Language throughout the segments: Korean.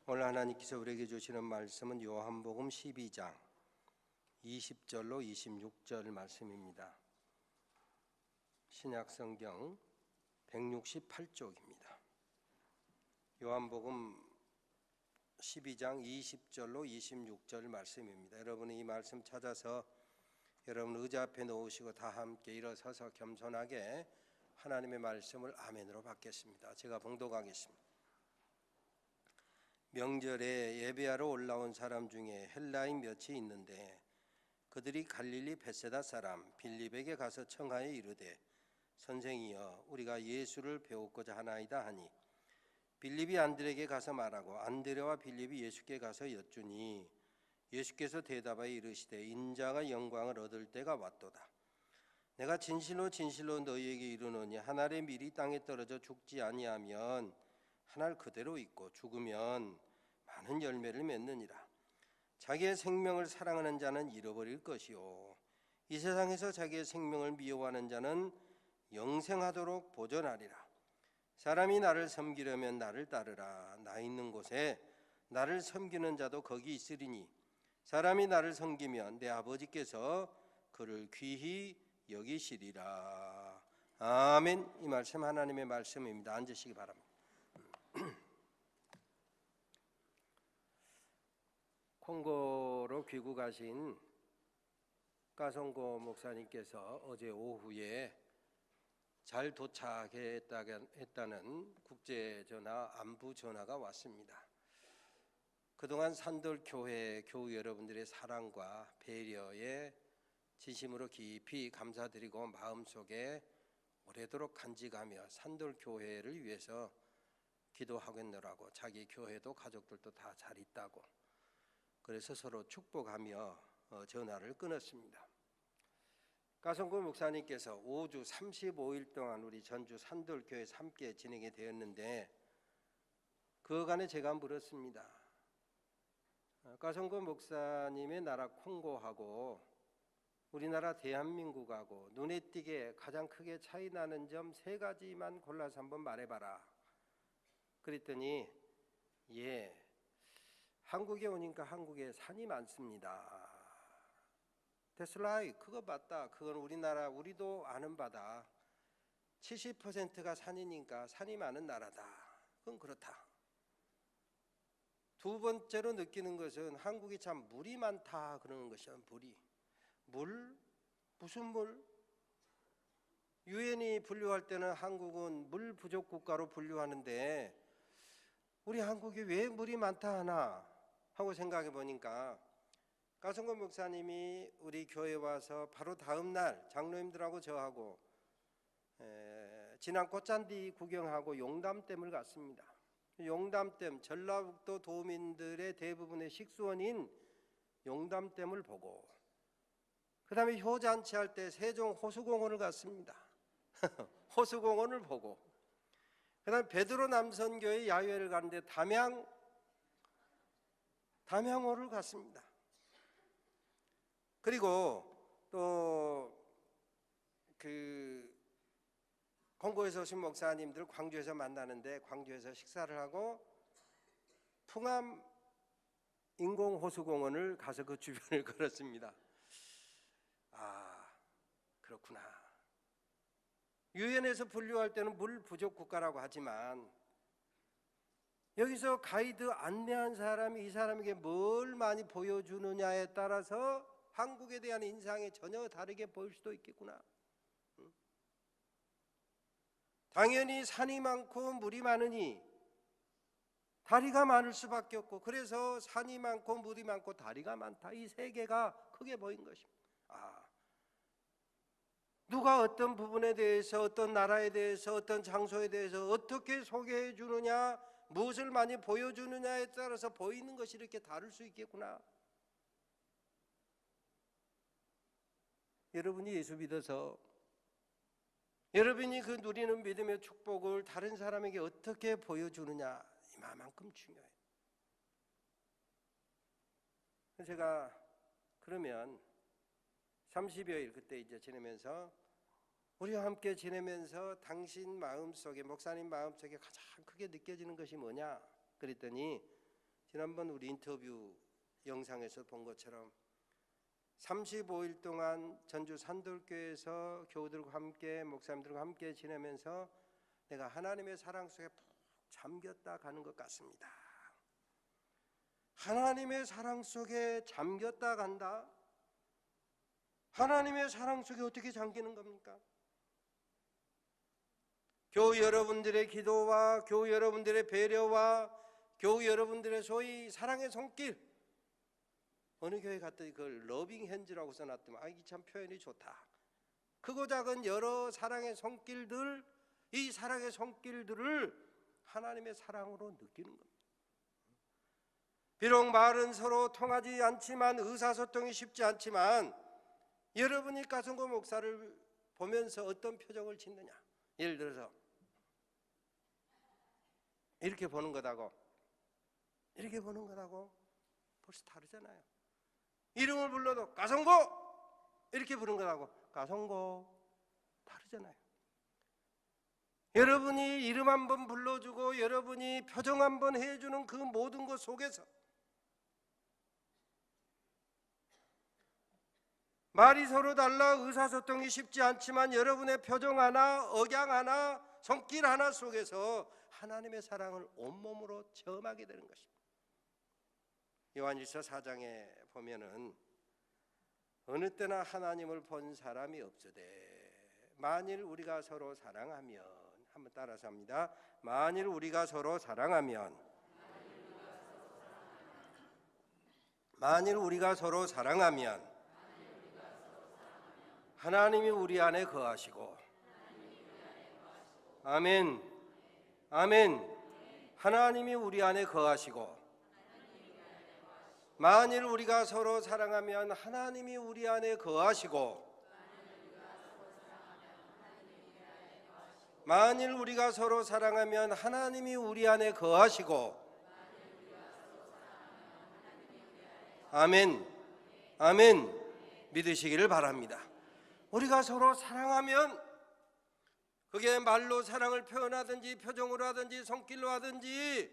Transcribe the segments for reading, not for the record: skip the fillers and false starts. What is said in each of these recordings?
오늘 하나님께서 우리에게 주시는 말씀은 요한복음 12장 20절로 26절 말씀입니다. 신약성경 168쪽입니다. 요한복음 12장 20절로 26절 말씀입니다. 여러분이 이 말씀 찾아서 여러분 의자 앞에 놓으시고 다 함께 일어서서 겸손하게 하나님의 말씀을 아멘으로 받겠습니다. 제가 봉독하겠습니다. 명절에 예배하러 올라온 사람 중에 헬라인 몇이 있는데 그들이 갈릴리 베세다 사람 빌립에게 가서 청하여 이르되 선생이여 우리가 예수를 배우고자 하나이다 하니 빌립이 안드레에게 가서 말하고 안드레와 빌립이 예수께 가서 여쭈니 예수께서 대답하여 이르시되 인자가 영광을 얻을 때가 왔도다. 내가 진실로 진실로 너희에게 이르노니 한 알의 밀이 땅에 떨어져 죽지 아니하면 한 알 그대로 있고 죽으면 많은 열매를 맺느니라. 자기의 생명을 사랑하는 자는 잃어버릴 것이요 이 세상에서 자기의 생명을 미워하는 자는 영생하도록 보존하리라. 사람이 나를 섬기려면 나를 따르라. 나 있는 곳에 나를 섬기는 자도 거기 있으리니 사람이 나를 섬기면 내 아버지께서 그를 귀히 여기시리라. 아멘. 이 말씀 하나님의 말씀입니다. 앉으시기 바랍니다. 콩고로 귀국하신 까성고 목사님께서 어제 오후에 잘 도착했다는 국제전화 안부 전화가 왔습니다. 그동안 산돌교회 교우 여러분들의 사랑과 배려에 진심으로 깊이 감사드리고 마음속에 오래도록 간직하며 산돌교회를 위해서 기도하겠노라고 자기 교회도 가족들도 다 잘 있다고 그래서 서로 축복하며 전화를 끊었습니다. 까성고 목사님께서 5주 35일 동안 우리 전주 산돌교회에서 함께 진행이 되었는데 그간에 제가 물었습니다. 까성고 목사님의 나라 콩고하고 우리나라 대한민국하고 눈에 띄게 가장 크게 차이 나는 점 3가지만 골라서 한번 말해봐라. 그랬더니 한국에 오니까 한국에 산이 많습니다. That's right. 그거 맞다. 그건 우리나라 우리도 아는 바다. 70%가 산이니까 산이 많은 나라다. 그건 그렇다. 두 번째로 느끼는 것은 한국이 참 물이 많다 그러는 것이야. 물? 무슨 물? 유엔이 분류할 때는 한국은 물 부족 국가로 분류하는데 우리 한국이 왜 물이 많다 하나 하고 생각해 보니까 까성고 목사님이 우리 교회에 와서 바로 다음 날 장로님들하고 저하고 지난 꽃잔디 구경하고 용담댐을 갔습니다. 용담댐, 전라북도 도민들의 대부분의 식수원인 용담댐을 보고 그 다음에 효잔치할 때 세종 호수공원을 갔습니다. 호수공원을 보고 그 다음에 베드로 남선교회 야외를 가는데 담양호를 갔습니다. 그리고 또 콩고에서 오신 목사님들 광주에서 만나는데 광주에서 식사를 하고 풍암 인공호수공원을 가서 그 주변을 걸었습니다. 그렇구나. 유엔에서 분류할 때는 물 부족 국가라고 하지만 여기서 가이드 안내한 사람이 이 사람에게 뭘 많이 보여주느냐에 따라서 한국에 대한 인상이 전혀 다르게 보일 수도 있겠구나. 당연히 산이 많고 물이 많으니 다리가 많을 수밖에 없고 그래서 산이 많고 물이 많고 다리가 많다. 이 3개가 크게 보인 것입니다. 누가 어떤 부분에 대해서 어떤 나라에 대해서 어떤 장소에 대해서 어떻게 소개해 주느냐 무엇을 많이 보여주느냐에 따라서 보이는 것이 이렇게 다를 수 있겠구나. 여러분이 예수 믿어서 여러분이 그 누리는 믿음의 축복을 다른 사람에게 어떻게 보여주느냐 이만큼 중요해요. 제가 그러면 30여일 그때 이제 지내면서 우리와 함께 지내면서 당신 마음속에 목사님 마음속에 가장 크게 느껴지는 것이 뭐냐 그랬더니 지난번 우리 인터뷰 영상에서 본 것처럼 35일 동안 전주 산돌교회에서 교우들과 함께 목사님들과 함께 지내면서 내가 하나님의 사랑 속에 푹 잠겼다 가는 것 같습니다. 하나님의 사랑 속에 잠겼다 간다? 하나님의 사랑 속에 어떻게 잠기는 겁니까? 교우 여러분들의 기도와 교우 여러분들의 배려와 교우 여러분들의 소위 사랑의 손길, 어느 교회 갔더니 그걸 러빙 핸즈라고 써놨더만 이게 참 표현이 좋다. 크고 작은 여러 사랑의 손길들, 이 사랑의 손길들을 하나님의 사랑으로 느끼는 겁니다. 비록 말은 서로 통하지 않지만, 의사소통이 쉽지 않지만, 여러분이 가성고 목사를 보면서 어떤 표정을 짓느냐, 예를 들어서 이렇게 보는 것하고 이렇게 보는 것하고 벌써 다르잖아요. 이름을 불러도 가성고 이렇게 부른 것하고 가성고 다르잖아요. 여러분이 이름 한번 불러주고 여러분이 표정 한번 해주는 그 모든 것 속에서 말이 서로 달라 의사소통이 쉽지 않지만 여러분의 표정 하나, 억양 하나, 손길 하나 속에서 하나님의 사랑을 온몸으로 체험하게 되는 것입니다. 요한일서 4장에 보면은 어느 때나 하나님을 본 사람이 없으되 만일 우리가 서로 사랑하면, 한번 따라서 합니다. 만일 우리가 서로 사랑하면, 만일 우리가 서로 사랑하면 하나님이 우리 안에 거하시고, 아멘, 아멘. 하나님이 우리 안에 거하시고, 만일 우리가 서로 사랑하면 하나님이 우리 안에 거하시고, 만일 우리가 서로 사랑하면 하나님이 우리 안에 거하시고, 아멘, 아멘. 믿으시기를 바랍니다. 우리가 서로 사랑하면, 그게 말로 사랑을 표현하든지 표정으로 하든지 손길로 하든지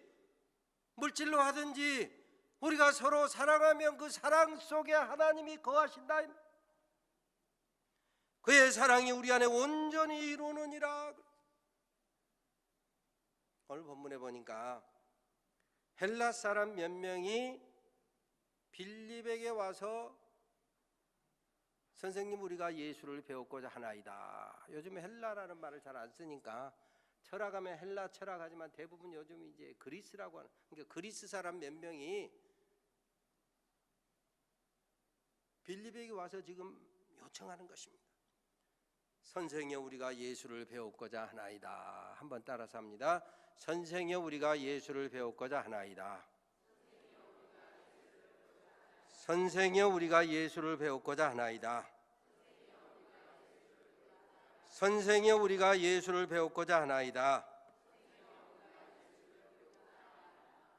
물질로 하든지, 우리가 서로 사랑하면 그 사랑 속에 하나님이 거하신다. 그의 사랑이 우리 안에 온전히 이루느니라. 오늘 본문에 보니까 헬라 사람 몇 명이 빌립에게 와서 선생님 우리가 예수를 배웠고자 하나이다. 요즘 헬라라는 말을 잘 안 쓰니까 철학하면 헬라 철학하지만 대부분 요즘 이제 그리스라고 하는, 그러니까 그리스 사람 몇 명이 빌립에게 와서 지금 요청하는 것입니다. 선생여 우리가 예수를 배웠고자 하나이다. 한번 따라서 합니다. 선생여 우리가 예수를 배웠고자 하나이다. 선생여 우리가 예수를 배웠고자 하나이다. 선생여 우리가 예수를 배웠고자 하나이다.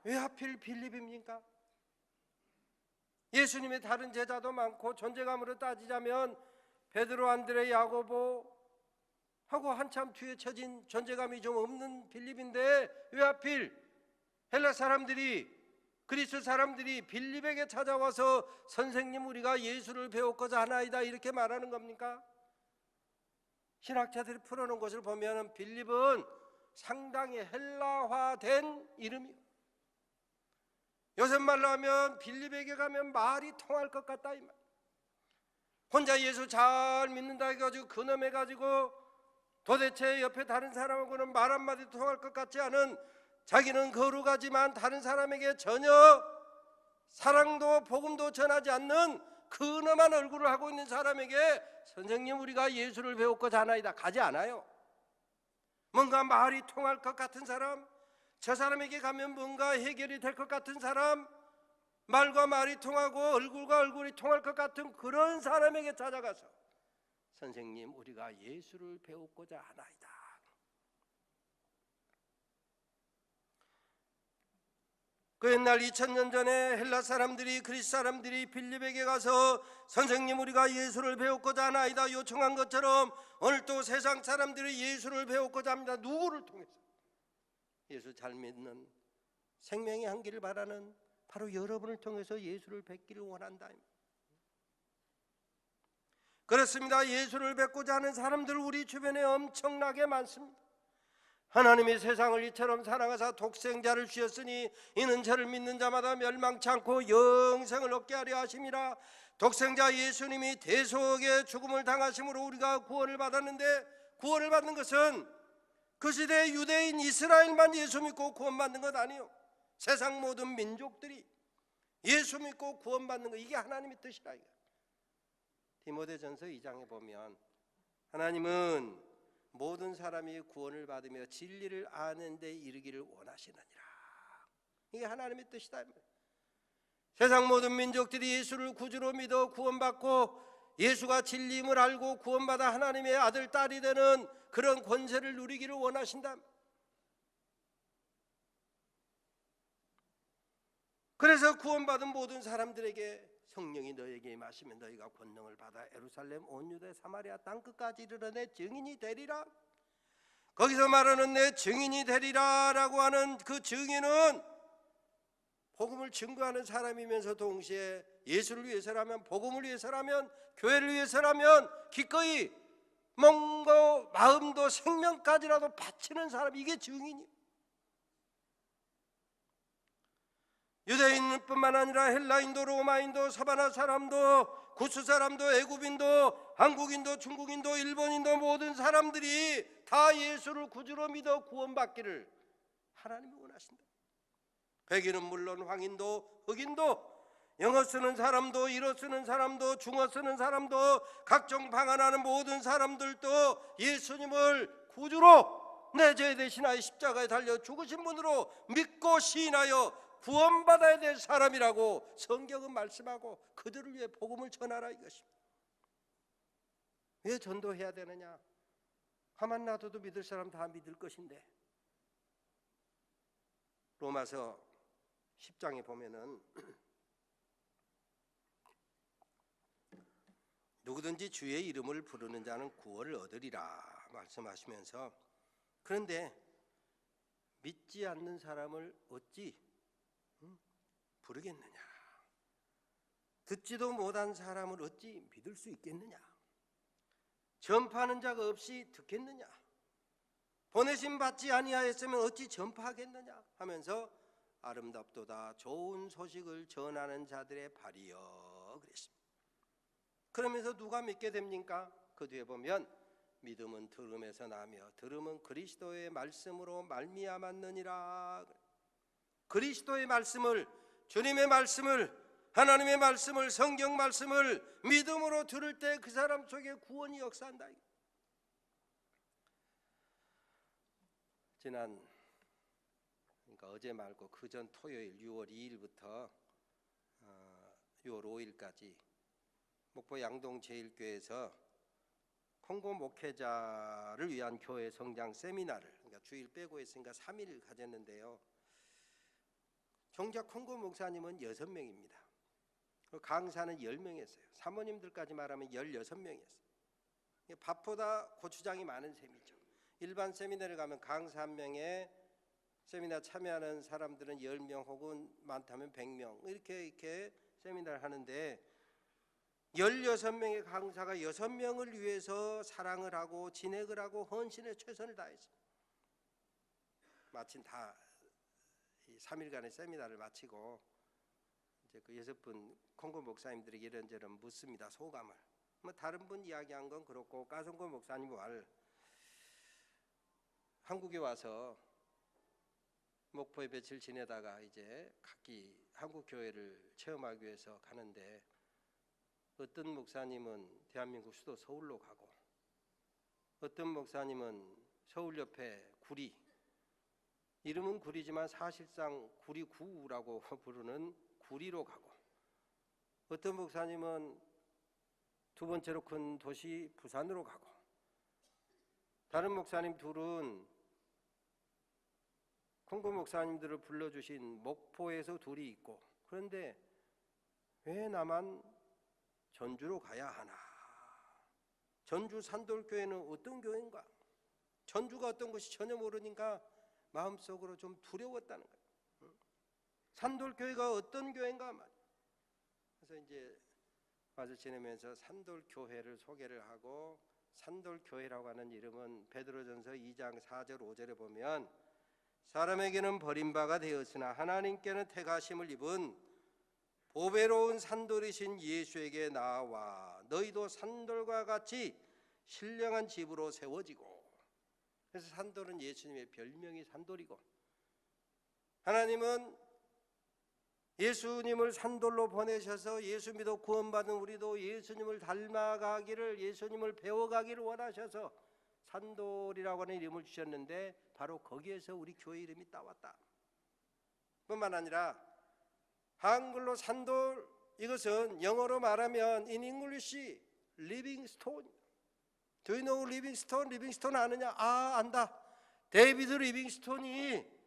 왜 하필 빌립입니까? 예수님의 다른 제자도 많고 존재감으로 따지자면 베드로, 안드레, 야고보 하고 한참 뒤에 처진 존재감이 좀 없는 빌립인데 왜 하필 헬라 사람들이, 그리스 사람들이 빌립에게 찾아와서 선생님 우리가 예수를 배웠고자 하나이다 이렇게 말하는 겁니까? 신학자들이 풀어놓은 것을 보면 빌립은 상당히 헬라화된 이름이에요. 요새 말로 하면 빌립에게 가면 말이 통할 것 같다 이 말. 혼자 예수 잘 믿는다 해가지고 근엄해가지고 도대체 옆에 다른 사람하고는 말 한마디 통할 것 같지 않은, 자기는 거룩하지만 다른 사람에게 전혀 사랑도 복음도 전하지 않는 근엄한 얼굴을 하고 있는 사람에게 선생님 우리가 예수를 배웠고자 하나이다 가지 않아요. 뭔가 말이 통할 것 같은 사람, 저 사람에게 가면 뭔가 해결이 될 것 같은 사람, 말과 말이 통하고 얼굴과 얼굴이 통할 것 같은 그런 사람에게 찾아가서 선생님 우리가 예수를 배웠고자 하나이다. 그 옛날 2000년 전에 헬라 사람들이, 그리스 사람들이 빌립에게 가서 선생님 우리가 예수를 배웠고자 하나이다 요청한 것처럼 오늘 또 세상 사람들이 예수를 배웠고자 합니다. 누구를 통해서? 예수 잘 믿는, 생명의 향기를 바라는 바로 여러분을 통해서 예수를 뵙기를 원한다. 그렇습니다. 예수를 뵙고자 하는 사람들 우리 주변에 엄청나게 많습니다. 하나님이 세상을 이처럼 사랑하사 독생자를 주셨으니 이는 저를 믿는 자마다 멸망치 않고 영생을 얻게 하려 하심이라. 독생자 예수님이 대속의 죽음을 당하심으로 우리가 구원을 받았는데, 구원을 받는 것은 그 시대 유대인 이스라엘만 예수 믿고 구원받는 것 아니요, 세상 모든 민족들이 예수 믿고 구원받는 것, 이게 하나님의 뜻이라. 디모데전서 2장에 보면 하나님은 모든 사람이 구원을 받으며 진리를 아는 데 이르기를 원하시느니라. 이게 하나님의 뜻이다. 세상 모든 민족들이 예수를 구주로 믿어 구원받고 예수가 진리임을 알고 구원받아 하나님의 아들, 딸이 되는 그런 권세를 누리기를 원하신다. 그래서 구원받은 모든 사람들에게 성령이 너에게 임하시면 너희가 권능을 받아 예루살렘 온 유대 사마리아 땅 끝까지 이르러 내 증인이 되리라. 거기서 말하는 내 증인이 되리라 라고 하는 그 증인은 복음을 증거하는 사람이면서 동시에 예수를 위해서라면, 복음을 위해서라면, 교회를 위해서라면 기꺼이 몸도 마음도 생명까지라도 바치는 사람, 이게 증인이에요. 유대인뿐만 아니라 헬라인도 로마인도 사바나 사람도 구스 사람도 애굽인도 한국인도 중국인도 일본인도 모든 사람들이 다 예수를 구주로 믿어 구원받기를 하나님이 원하신다. 백인은 물론 황인도 흑인도 영어 쓰는 사람도 일어 쓰는 사람도 중어 쓰는 사람도 각종 방언하는 모든 사람들도 예수님을 구주로 내 죄 대신하여 십자가에 달려 죽으신 분으로 믿고 시인하여 구원받아야 될 사람이라고 성경은 말씀하고 그들을 위해 복음을 전하라 이것입니다. 왜 전도해야 되느냐? 가만 놔둬도 믿을 사람 다 믿을 것인데. 로마서 10장에 보면은 누구든지 주의 이름을 부르는 자는 구원을 얻으리라 말씀하시면서, 그런데 믿지 않는 사람을 어찌 부르겠느냐? 듣지도 못한 사람을 어찌 믿을 수 있겠느냐? 전파하는 자가 없이 듣겠느냐? 보내심 받지 아니하였으면 어찌 전파하겠느냐? 하면서 아름답도다 좋은 소식을 전하는 자들의 발이여 그랬습니다. 그러면서 누가 믿게 됩니까? 그 뒤에 보면 믿음은 들음에서 나며 들음은 그리스도의 말씀으로 말미암았느니라. 그리스도의 말씀을, 주님의 말씀을, 하나님의 말씀을, 성경 말씀을 믿음으로 들을 때 그 사람 속에 구원이 역사한다. 그러니까 어제 말고 그전 토요일 6월 2일부터 6월 5일까지 목포 양동 제일교회에서 콩고 목회자를 위한 교회 성장 세미나를, 그러니까 주일 빼고 했으니까 3일 가졌는데요. 정작 콩고 목사님은 6명입니다. 강사는 10명이었어요. 사모님들까지 말하면 16명이었어요. 밥보다 고추장이 많은 셈이죠. 일반 세미나를 가면 강사 1명에 세미나 참여하는 사람들은 10명 혹은 많다면 100명 이렇게 세미나를 하는데 16명의 강사가 6명을 위해서 사랑을 하고 진액을 하고 헌신의 최선을 다했습니다. 마침 다 3일간의 세미나를 마치고 이제 그 6분 콩고 목사님들에게 이런저런 묻습니다. 소감을. 뭐 다른 분 이야기한 건 그렇고 까송고 목사님 말 한국에 와서 목포에 며칠 지내다가 이제 각기 한국 교회를 체험하기 위해서 가는데 어떤 목사님은 대한민국 수도 서울로 가고 어떤 목사님은 서울 옆에 구리, 이름은 구리지만 사실상 구리구라고 부르는 구리로 가고 어떤 목사님은 두 번째로 큰 도시 부산으로 가고 다른 목사님 둘은 콩고 목사님들을 불러주신 목포에서 둘이 있고, 그런데 왜 나만 전주로 가야 하나? 전주 산돌교회는 어떤 교회인가? 전주가 어떤 것이 전혀 모르니까 마음속으로 좀 두려웠다는 거예요. 산돌교회가 어떤 교회인가 말이에요. 그래서 이제 와서 지내면서 산돌교회를 소개를 하고, 산돌교회라고 하는 이름은 베드로전서 2장 4절 5절에 보면 사람에게는 버림바가 되었으나 하나님께는 택하심을 입은 보배로운 산돌이신 예수에게 나와 너희도 산돌과 같이 신령한 집으로 세워지고. 그래서 산돌은 예수님의 별명이 산돌이고, 하나님은 예수님을 산돌로 보내셔서 예수 믿어 구원받은 우리도 예수님을 닮아가기를, 예수님을 배워가기를 원하셔서 산돌이라고 하는 이름을 주셨는데, 바로 거기에서 우리 교회 이름이 따왔다. 뿐만 아니라 한글로 산돌, 이것은 영어로 말하면 in English living stone. Do you know 리빙스톤? 리빙스톤 아느냐? 안다. 데이비드 리빙스톤이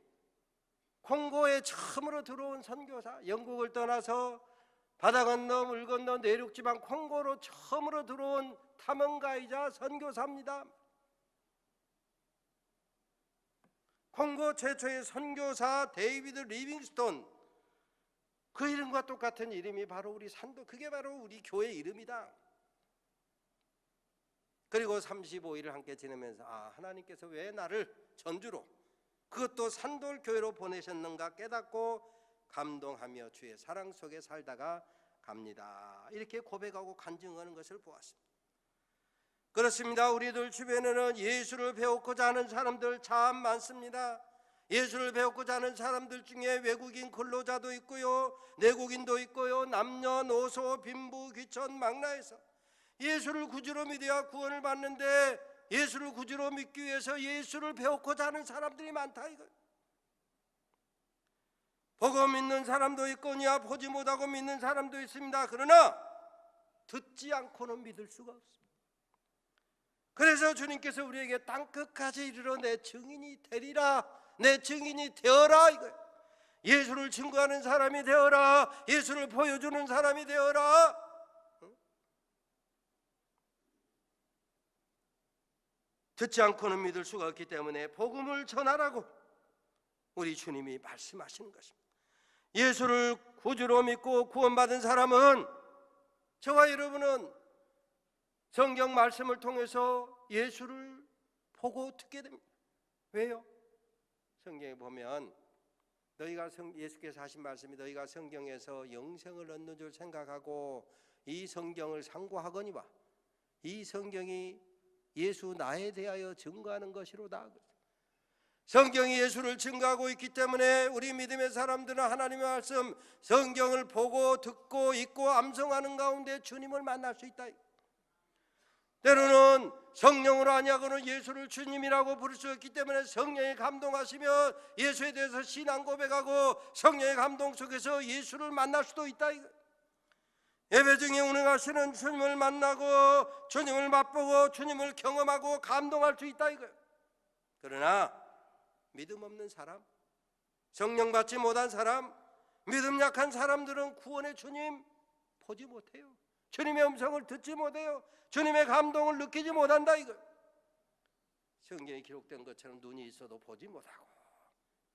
콩고에 처음으로 들어온 선교사, 영국을 떠나서 바다 건너 물 건너 내륙지방 콩고로 처음으로 들어온 탐험가이자 선교사입니다. 콩고 최초의 선교사 데이비드 리빙스톤, 그 이름과 똑같은 이름이 바로 우리 산도, 그게 바로 우리 교회 이름이다. 그리고 35일을 함께 지내면서 하나님께서 왜 나를 전주로, 그것도 산돌교회로 보내셨는가 깨닫고 감동하며 주의 사랑 속에 살다가 갑니다. 이렇게 고백하고 간증하는 것을 보았습니다. 그렇습니다. 우리들 주변에는 예수를 배우고자 하는 사람들 참 많습니다. 예수를 배우고자 하는 사람들 중에 외국인 근로자도 있고요, 내국인도 있고요, 남녀노소 빈부 귀천 망라해서 예수를 구주로 믿어야 구원을 받는데, 예수를 구주로 믿기 위해서 예수를 배우고자 하는 사람들이 많다 이거. 보고 믿는 사람도 있거니와 보지 못하고 믿는 사람도 있습니다. 그러나 듣지 않고는 믿을 수가 없습니다. 그래서 주님께서 우리에게 땅끝까지 이르러 내 증인이 되리라, 내 증인이 되어라 이거예요. 예수를 증거하는 사람이 되어라, 예수를 보여주는 사람이 되어라. 듣지 않고는 믿을 수가 없기 때문에 복음을 전하라고 우리 주님이 말씀하시는 것입니다. 예수를 구주로 믿고 구원받은 사람은, 저와 여러분은 성경 말씀을 통해서 예수를 보고 듣게 됩니다. 왜요? 성경에 보면 너희가 예수께서 하신 말씀이 너희가 성경에서 영생을 얻는 줄 생각하고 이 성경을 상고하거니와 이 성경이 예수 나에 대하여 증거하는 것이로다. 성경이 예수를 증거하고 있기 때문에 우리 믿음의 사람들은 하나님의 말씀, 성경을 보고 듣고 읽고 암송하는 가운데 주님을 만날 수 있다. 때로는 성령으로 아니하고는 예수를 주님이라고 부를 수 없기 때문에 성령의 감동하시면 예수에 대해서 신앙 고백하고 성령의 감동 속에서 예수를 만날 수도 있다. 예배 중에 운행하시는 주님을 만나고 주님을 맛보고 주님을 경험하고 감동할 수 있다 이거예요. 그러나 믿음 없는 사람, 성령 받지 못한 사람, 믿음 약한 사람들은 구원의 주님 보지 못해요. 주님의 음성을 듣지 못해요. 주님의 감동을 느끼지 못한다 이거. 성경에 기록된 것처럼 눈이 있어도 보지 못하고,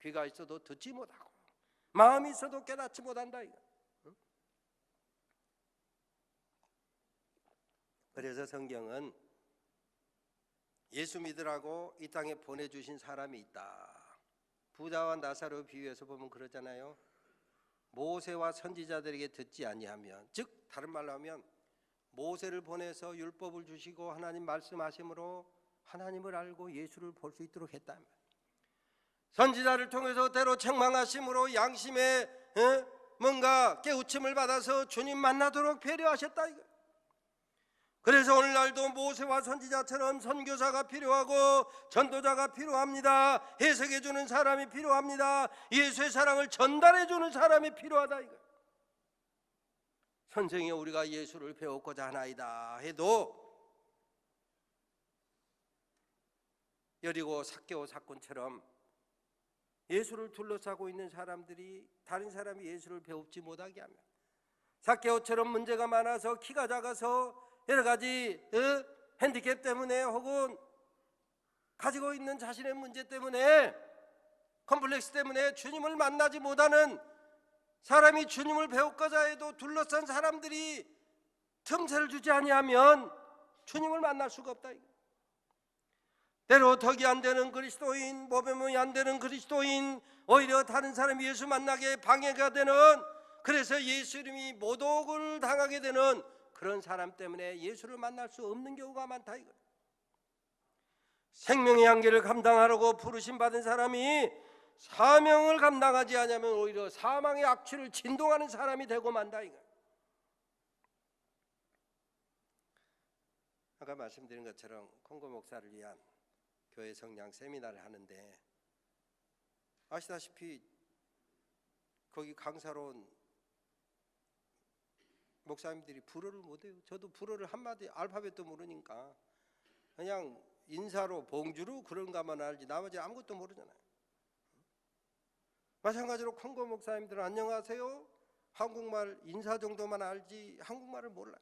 귀가 있어도 듣지 못하고, 마음이 있어도 깨닫지 못한다 이거. 그래서 성경은 예수 믿으라고 이 땅에 보내주신 사람이 있다. 부자와 나사로 비유해서 보면 그러잖아요. 모세와 선지자들에게 듣지 아니하면, 즉 다른 말로 하면 모세를 보내서 율법을 주시고 하나님 말씀하심으로 하나님을 알고 예수를 볼 수 있도록 했다. 선지자를 통해서 때로 책망하심으로 양심에 뭔가 깨우침을 받아서 주님 만나도록 배려하셨다 이거. 그래서 오늘날도 모세와 선지자처럼 선교사가 필요하고 전도자가 필요합니다. 해석해 주는 사람이 필요합니다. 예수의 사랑을 전달해 주는 사람이 필요하다 이거. 선생이 우리가 예수를 배웠고자 하나이다 해도 여리고 삭개오 사건처럼 예수를 둘러싸고 있는 사람들이 다른 사람이 예수를 배우지 못하게 하면, 삭개오처럼 문제가 많아서 키가 작아서 여러 가지 핸디캡 때문에 혹은 가지고 있는 자신의 문제 때문에 컴플렉스 때문에 주님을 만나지 못하는 사람이 주님을 배우고자 해도 둘러싼 사람들이 틈새를 주지 아니하면 주님을 만날 수가 없다. 때로 덕이 안 되는 그리스도인, 모범이 안 되는 그리스도인, 오히려 다른 사람이 예수 만나게 방해가 되는, 그래서 예수 이름이 모독을 당하게 되는 그런 사람 때문에 예수를 만날 수 없는 경우가 많다 이거예요. 생명의 한계를 감당하려고 부르심 받은 사람이 사명을 감당하지 않으면 오히려 사망의 악취를 진동하는 사람이 되고 만다 이거예요. 아까 말씀드린 것처럼 콩고 목사를 위한 교회 성장 세미나를 하는데, 아시다시피 거기 강사로 온 목사님들이 불어를 못해요. 저도 불어를 한마디 알파벳도 모르니까 그냥 인사로 봉주로 그런가만 알지 나머지 아무것도 모르잖아요. 마찬가지로 콩고 목사님들은 안녕하세요 한국말 인사 정도만 알지 한국말을 몰라요.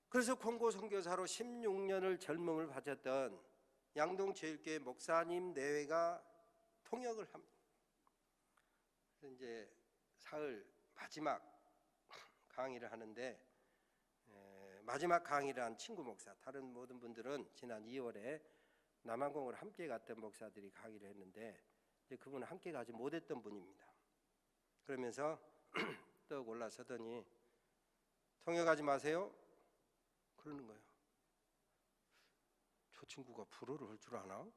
그래서 콩고 선교사로 16년을 젊음을 바쳤던 양동제일교회 목사님 내외가 통역을 합니다. 그래서 이제 사흘 마지막 강의를 하는데, 마지막 강의를 한 친구 목사, 다른 모든 분들은 지난 2월에 남한공을 함께 갔던 목사들이 강의를 했는데, 이제 그분은 함께 가지 못했던 분입니다. 그러면서 떡 올라서더니 통역하지 마세요 그러는 거예요. 저 친구가 불어를 할 줄 아나?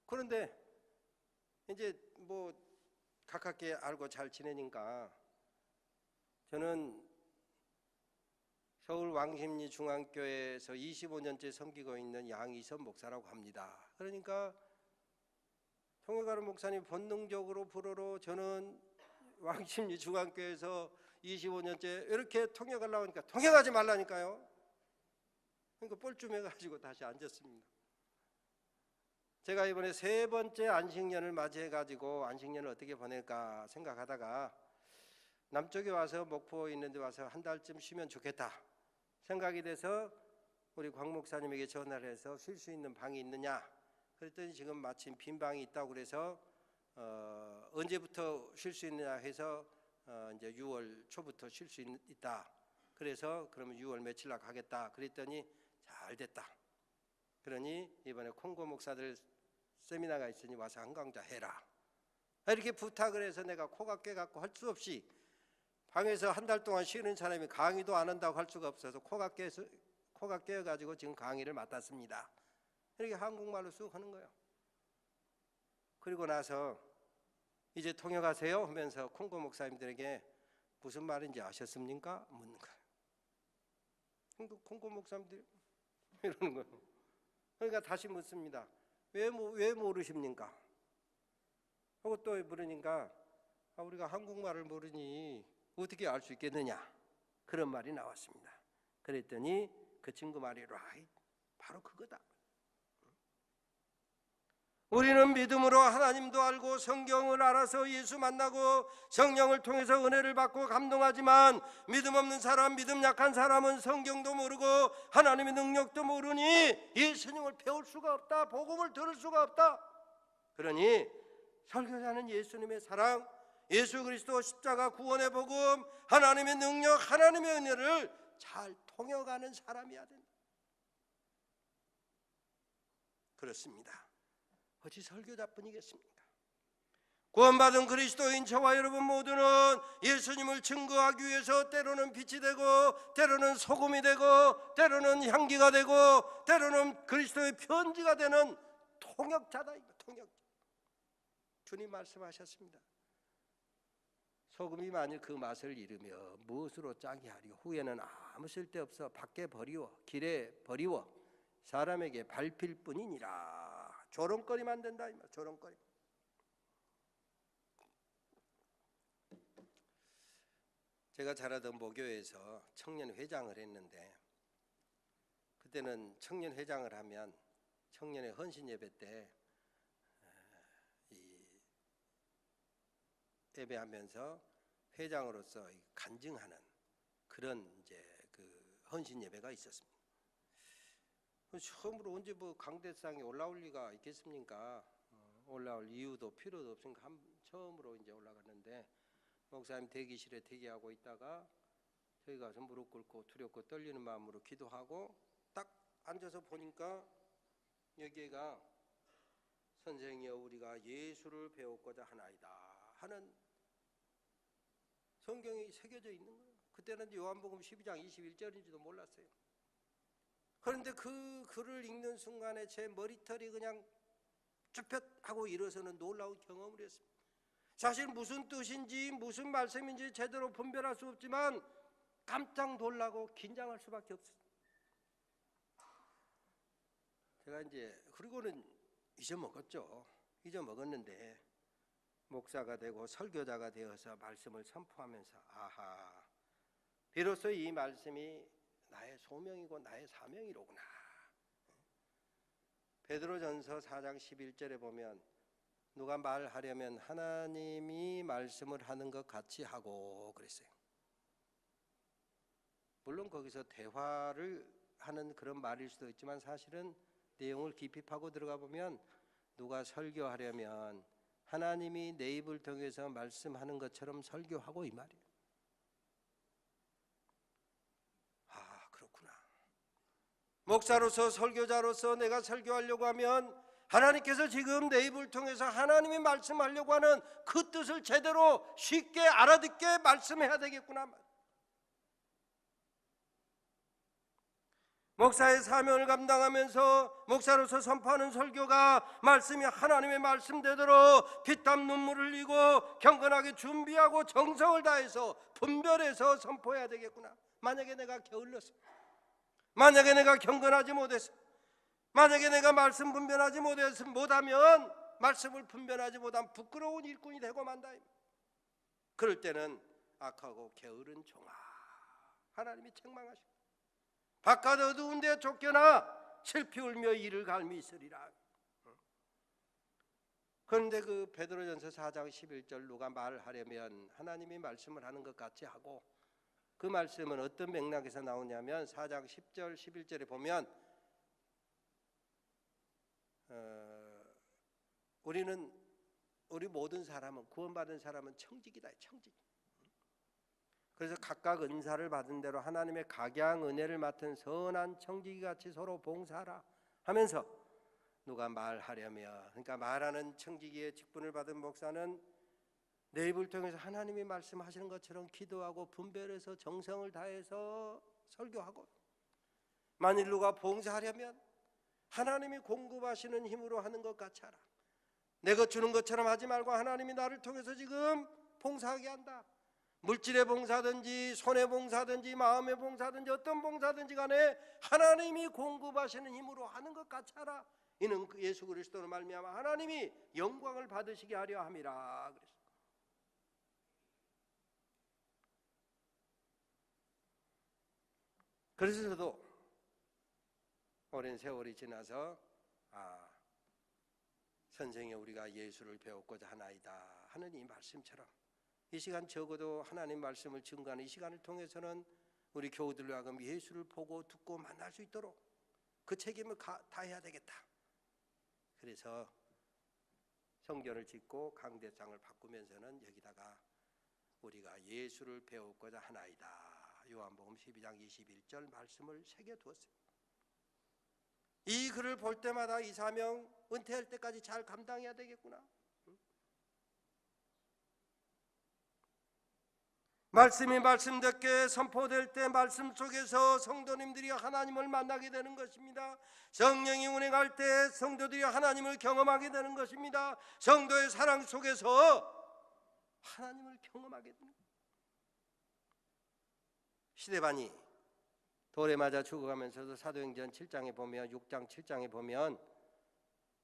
그런데 이제 뭐 가깝게 알고 잘 지내니까 저는 서울 왕십리 중앙교회에서 25년째 섬기고 있는 양이선 목사라고 합니다. 그러니까 통역하는 목사님 본능적으로 불어로 저는 왕십리 중앙교회에서 25년째 이렇게 통역하려고 하니까 통역하지 말라니까요. 그러니까 뻘쭘해가지고 다시 앉았습니다. 제가 이번에 3번째 안식년을 맞이해가지고 안식년을 어떻게 보낼까 생각하다가 남쪽에 와서 목포에 있는 데 와서 한 달쯤 쉬면 좋겠다 생각이 돼서 우리 광 목사님에게 전화를 해서 쉴 수 있는 방이 있느냐 그랬더니 지금 마침 빈 방이 있다고 그래서 언제부터 쉴 수 있느냐 해서 이제 6월 초부터 쉴 수 있다. 그래서 그러면 6월 며칠 날 가겠다 그랬더니 잘 됐다. 그러니 이번에 콩고 목사들 세미나가 있으니 와서 한 강좌 해라 이렇게 부탁을 해서 내가 코가 깨갖고 할 수 없이 방에서 한 달 동안 쉬는 사람이 강의도 안 한다고 할 수가 없어서 코가 깨어가지고 지금 강의를 맡았습니다. 이렇게 한국말로 쑥 하는 거예요. 그리고 나서 이제 통역하세요 하면서 콩고 목사님들에게 무슨 말인지 아셨습니까? 묻는 거예요. 그러니까 콩고 목사님들이 이러는 거예요. 그러니까 다시 묻습니다. 왜 모르십니까? 하고 또 물으니까 우리가 한국말을 모르니 어떻게 알 수 있겠느냐 그런 말이 나왔습니다. 그랬더니 그 친구 말이 바로 그거다. 우리는 믿음으로 하나님도 알고 성경을 알아서 예수 만나고 성령을 통해서 은혜를 받고 감동하지만 믿음 없는 사람, 믿음 약한 사람은 성경도 모르고 하나님의 능력도 모르니 예수님을 배울 수가 없다. 복음을 들을 수가 없다. 그러니 설교자는 예수님의 사랑, 예수 그리스도 십자가 구원의 복음, 하나님의 능력, 하나님의 은혜를 잘 통역하는 사람이어야 된다. 그렇습니다. 어찌 설교자뿐이겠습니까? 구원받은 그리스도인 저와 여러분 모두는 예수님을 증거하기 위해서 때로는 빛이 되고 때로는 소금이 되고 때로는 향기가 되고 때로는 그리스도의 편지가 되는 통역자다. 통역자. 주님 말씀하셨습니다. 소금이 만일 그 맛을 잃으며 무엇으로 짜게 하리요? 후에는 아무 쓸데없어 밖에 버리워 길에 버리워 사람에게 밟힐 뿐이니라. 조롱거리만 된다. 조롱거리. 제가 자라던 모교에서 청년 회장을 했는데 그때는 청년 회장을 하면 청년의 헌신 예배 때 예배하면서 회장으로서 간증하는 그런 이제 그 헌신 예배가 있었습니다. 처음으로 언제 뭐 강대상에 올라올 리가 있겠습니까? 올라올 이유도 필요도 없으니까 처음으로 이제 올라갔는데 목사님 대기실에 대기하고 있다가 저희 가서 무릎 꿇고 두렵고 떨리는 마음으로 기도하고 딱 앉아서 보니까 여기가 선생이여 우리가 예수를 배웠고자 하나이다 하는 성경이 새겨져 있는 거예요. 그때는 요한복음 12장 21절인지도 몰랐어요. 그런데 그 글을 읽는 순간에 제 머리털이 그냥 쭈뼛하고 일어서는 놀라운 경험을 했습니다. 사실 무슨 뜻인지 무슨 말씀인지 제대로 분별할 수 없지만 깜짝 놀라고 긴장할 수밖에 없어요. 제가 이제 그리고는 잊어먹었는데 목사가 되고 설교자가 되어서 말씀을 선포하면서 아하, 비로소 이 말씀이 나의 소명이고 나의 사명이로구나. 베드로전서 4장 11절에 보면 누가 말하려면 하나님이 말씀을 하는 것 같이 하고 그랬어요. 물론 거기서 대화를 하는 그런 말일 수도 있지만 사실은 내용을 깊이 파고 들어가 보면 누가 설교하려면 하나님이 내 입을 통해서 말씀하는 것처럼 설교하고 이 말이에요. 아, 그렇구나. 목사로서 설교자로서 내가 설교하려고 하면 하나님께서 지금 내 입을 통해서 하나님이 말씀하려고 하는 그 뜻을 제대로 쉽게 알아듣게 말씀해야 되겠구나. 목사의 사명을 감당하면서 목사로서 선포하는 설교가 말씀이 하나님의 말씀대로 피땀 눈물을 흘리고 경건하게 준비하고 정성을 다해서 분별해서 선포해야 되겠구나. 만약에 내가 게을렀어, 만약에 내가 경건하지 못했어, 만약에 내가 말씀 분별하지 못하면 말씀을 분별하지 못한 부끄러운 일꾼이 되고 만다. 그럴 때는 악하고 게으른 종아 하나님이 책망하시고 바깥 어두운 데 쫓겨나 슬피 울며 이를 갈미 있으리라. 그런데 그 베드로전서 4장 11절 누가 말하려면 하나님이 말씀을 하는 것 같이 하고, 그 말씀은 어떤 맥락에서 나오냐면 4장 10절 11절에 보면 우리 모든 사람은, 구원받은 사람은 청직이다. 청직. 그래서 각각 은사를 받은 대로 하나님의 각양 은혜를 맡은 선한 청지기같이 서로 봉사하라 하면서 누가 말하려면, 그러니까 말하는 청지기의 직분을 받은 목사는 내 입을 통해서 하나님이 말씀하시는 것처럼 기도하고 분별해서 정성을 다해서 설교하고, 만일 누가 봉사하려면 하나님이 공급하시는 힘으로 하는 것 같이 하라. 내가 주는 것처럼 하지 말고 하나님이 나를 통해서 지금 봉사하게 한다. 물질의 봉사든지 손의 봉사든지 마음의 봉사든지 어떤 봉사든지 간에 하나님이 공급하시는 힘으로 하는 것 같이 하라. 이는 예수 그리스도로 말미암아 하나님이 영광을 받으시게 하려 함이라. 그래서 저도 오랜 세월이 지나서 선생이 우리가 예수를 배웠고자 하나이다 하는 이 말씀처럼 이 시간 적어도 하나님 말씀을 증거하는 이 시간을 통해서는 우리 교우들로 하여금 예수를 보고 듣고 만날 수 있도록 그 책임을 다해야 되겠다. 그래서 성전을 짓고 강대상을 바꾸면서는 여기다가 우리가 예수를 배웠고자 하나이다, 요한복음 12장 21절 말씀을 새겨두었어요. 이 글을 볼 때마다 이 사명 은퇴할 때까지 잘 감당해야 되겠구나. 말씀이 말씀답게 선포될 때 말씀 속에서 성도님들이 하나님을 만나게 되는 것입니다. 성령이 운행할 때 성도들이 하나님을 경험하게 되는 것입니다. 성도의 사랑 속에서 하나님을 경험하게 되는 것입니다. 시데반이 돌에 맞아 죽어가면서도 사도행전 7장에 보면 6장 7장에 보면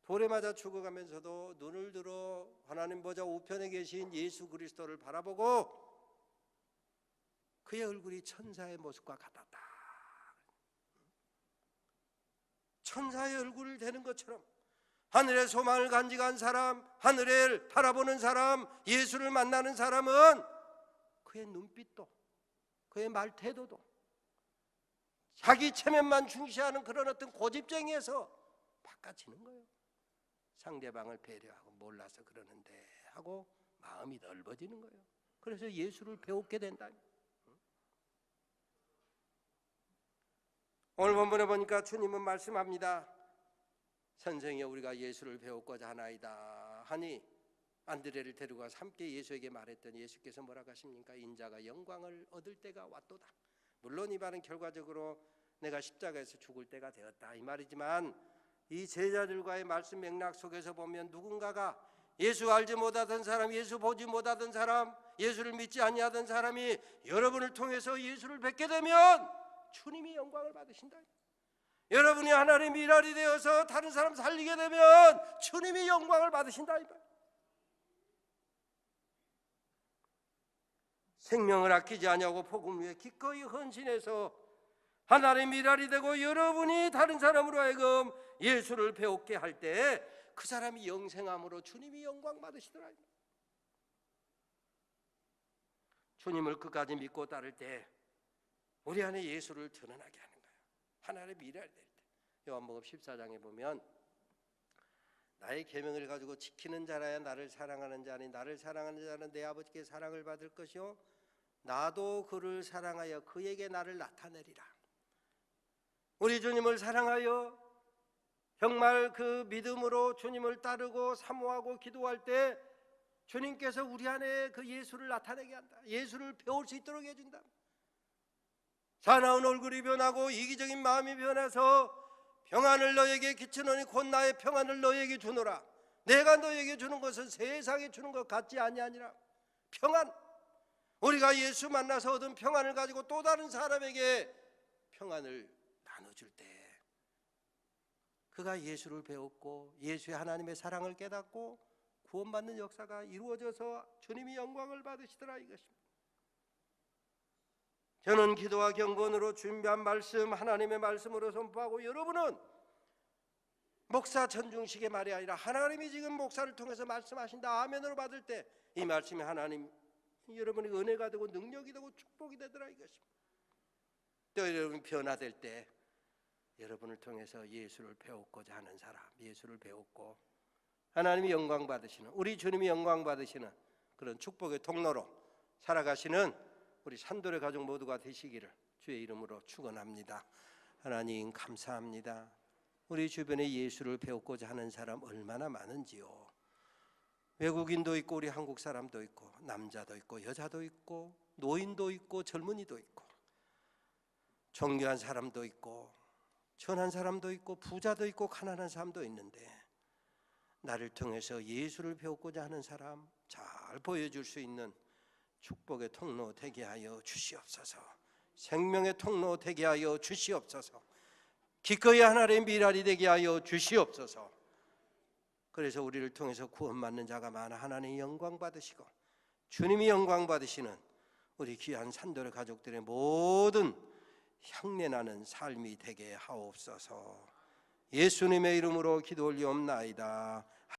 돌에 맞아 죽어가면서도 눈을 들어 하나님 보좌 우편에 계신 예수 그리스도를 바라보고 그의 얼굴이 천사의 모습과 같았다. 천사의 얼굴을 대는 것처럼 하늘의 소망을 간직한 사람, 하늘을 바라보는 사람, 예수를 만나는 사람은 그의 눈빛도 그의 말 태도도 자기 체면만 중시하는 그런 어떤 고집쟁이에서 바꿔지는 거예요. 상대방을 배려하고 몰라서 그러는데 하고 마음이 넓어지는 거예요. 그래서 예수를 배우게 된다. 오늘 본문에 보니까 주님은 말씀합니다. 선생이여 우리가 예수를 배우고자 하나이다 하니 안드레를 데리고 가서 함께 예수에게 말했더니 예수께서 뭐라고 하십니까? 인자가 영광을 얻을 때가 왔도다. 물론 이 말은 결과적으로 내가 십자가에서 죽을 때가 되었다 이 말이지만, 이 제자들과의 말씀 맥락 속에서 보면 누군가가 예수 알지 못하던 사람, 예수 보지 못하던 사람, 예수를 믿지 아니하던 사람이 여러분을 통해서 예수를 뵙게 되면 주님이 영광을 받으신다. 여러분이 하나님의 일할이 되어서 다른 사람 살리게 되면 주님이 영광을 받으신다. 생명을 아끼지 아니하고 복음 위에 기꺼이 헌신해서 하나님의 일할이 되고 여러분이 다른 사람으로 하여금 예수를 배우게 할 때 그 사람이 영생함으로 주님이 영광 받으시더라. 주님을 끝까지 믿고 따를 때 우리 안에 예수를 드러나게 하는 거예요. 하나님의 일할이 될 때. 요한복음 14장에 보면 나의 계명을 가지고 지키는 자라야 나를 사랑하는 자니 나를 사랑하는 자는 내 아버지께 사랑을 받을 것이요 나도 그를 사랑하여 그에게 나를 나타내리라. 우리 주님을 사랑하여 정말 그 믿음으로 주님을 따르고 사모하고 기도할 때 주님께서 우리 안에 그 예수를 나타내게 한다. 예수를 배울 수 있도록 해준다. 사나운 얼굴이 변하고 이기적인 마음이 변해서 평안을 너에게 끼치노니 곧 나의 평안을 너에게 주노라. 내가 너에게 주는 것은 세상에 주는 것 같지 아니하니라. 평안, 우리가 예수 만나서 얻은 평안을 가지고 또 다른 사람에게 평안을 나눠줄 때 그가 예수를 배웠고 예수의 하나님의 사랑을 깨닫고 구원받는 역사가 이루어져서 주님이 영광을 받으시더라 이것입니다. 저는 기도와 경건으로 준비한 말씀, 하나님의 말씀으로 선포하고 여러분은 목사 전중식의 말이 아니라 하나님이 지금 목사를 통해서 말씀하신다 아멘으로 받을 때 이 말씀이 하나님 여러분의 은혜가 되고 능력이 되고 축복이 되더라 이것입니다. 또 여러분이 변화될 때 여러분을 통해서 예수를 배우고자 하는 사람, 예수를 배웠고 하나님이 영광 받으시는, 우리 주님이 영광 받으시는 그런 축복의 통로로 살아가시는 우리 산돌의 가족 모두가 되시기를 주의 이름으로 축원합니다. 하나님 감사합니다. 우리 주변에 예수를 배우고자 하는 사람 얼마나 많은지요. 외국인도 있고 우리 한국 사람도 있고 남자도 있고 여자도 있고 노인도 있고 젊은이도 있고 존귀한 사람도 있고 천한 사람도 있고 부자도 있고 가난한 사람도 있는데 나를 통해서 예수를 배우고자 하는 사람 잘 보여줄 수 있는 축복의 통로 되게 하여 주시옵소서. 생명의 통로 되게 하여 주시옵소서. 기꺼이 하나님의 미랄이 되게 하여 주시옵소서. 그래서 우리를 통해서 구원받는 자가 많아 하나님의 영광 받으시고 주님이 영광 받으시는 우리 귀한 산돌의 가족들의 모든 향내나는 삶이 되게 하옵소서. 예수님의 이름으로 기도 올리옵나이다.